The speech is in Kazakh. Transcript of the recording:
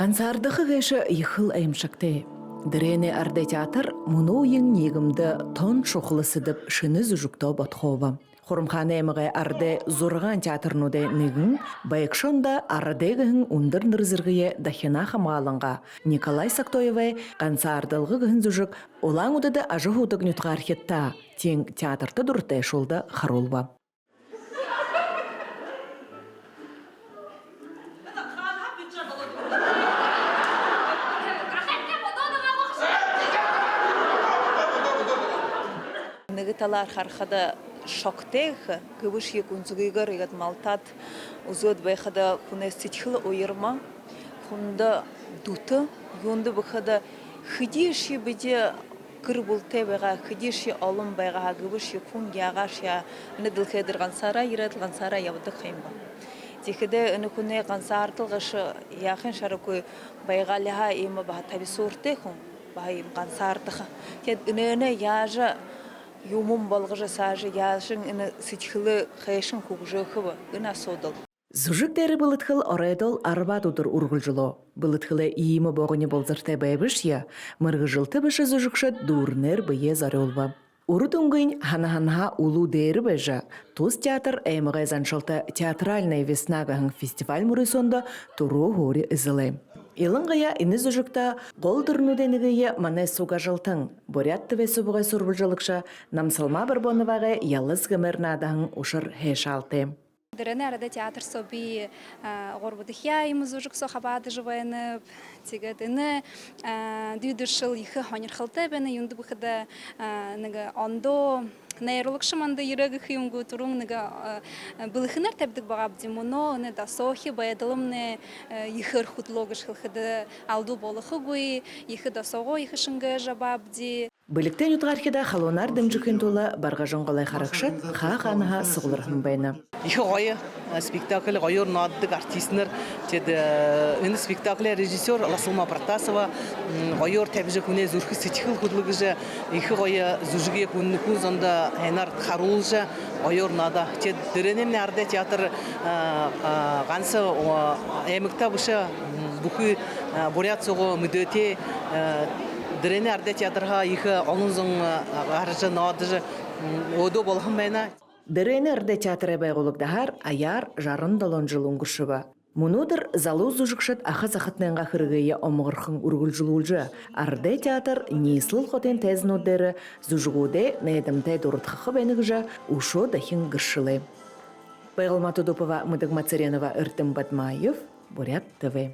Гансардығы ғеші ехыл әйімшікте. Дірене арды театр мұну ең негімді тон шоқылысыдып шыны зүжікті батқова. Хорымханы әміғай арды зорған театрнуде нігін, байықшонда ардығығын ұндыр нырзырғые дахина хамаланға. Николай Сактоевай Гансардылғы ғын зүжік олаң ұдады ажығы ұдық нүтға архетта. Тең театрты дұрттай шолда қаролба. Нагыталар хархада шоктех гыбыш якунзугыгар ягат малтат узод байхада кунес ситхил ойырма хунда дута юнда бахада хидиши биде кырбулте бага хидиши алым бага гыбыш якун ягашя недил хедер гансара ират гансара явда хаймба тихеде аны куне гансартылгыш яхын шаракой байгалиха има ба табисурте хун бай гансартыха кед инене яжа Юмум балғыжы сажы яшын іні сетхілі қайшын көкжөкігі үна содыл. Зүжік дәрі бұлытхыл орайдол арба дудыр ургылжыло. Бұлытхылы иімі боғыны болзыртай байбыш я, мырғы жылты біші зүжікші дурнер бие зарелва. Уру түнгін хана-хана улу дәрі бәжі. Туз театр әйміғай заншылты театральная веснагағын фестиваль мұрысонда тұру ғори ізілі. Илыңғая іні зүжікті қолдырнуденігіе мане суға жылтың. Борятты ве сұбығай сұрбылжылықша намсылма бір бонывағы ялыз гімірнадағын ұшыр хешалты. Дірене арада театр соби ғорбудықя имы зүжік соқабады жывайны, тегедіні дүйдіршіл ехі ханерхылты бәні юнды бұқыда ондо нейролықшы манды ерегі хүйімгі тұрың бұлықынар тәбдік бағабды мұны дасохи баядылымны ехір хутлогыш хылхыды алду болықы гуи, ехі дасоғы ехі шыңғы жабабды. Біліктен ұтғаркеда қалонар дымжықын толы барға жоңғалай қарақшыт қа-қаныға сұғылырхын байны. Ехі ғойы спектакль ғойыр наддық артистнер, теді үні спектакль режиссер Ласылма Протасова ғойыр тәбіжі көне зүрхі сетіхіл құдлығы жа, ехі ғойы зүжіге көні күн zonda айнар қаруыл жа ғойыр нада. Теді діренемне арды театр ғансы әмікта бұшы бұқы борят соғы мүдөте Дірене арды театрға ехі олынзың ғаржы надыжы оды болғын байна. Дірене арды театры байғылықдағар аяр жарын далон жылын күшіба. Мұнудыр залу зүжікшіт ақыз-ақытныңға қырғые омығырқын үргіл жылулжы. Арды театр несіл қотен тәзін өдері зүжігуде нәйдімтай дұрытқықы бәнігіжі ұшо дахин гіршілі. Байғылма Тудупова, Мыдық Мацаренова, Үртім Батмаев, Бурят ТВ.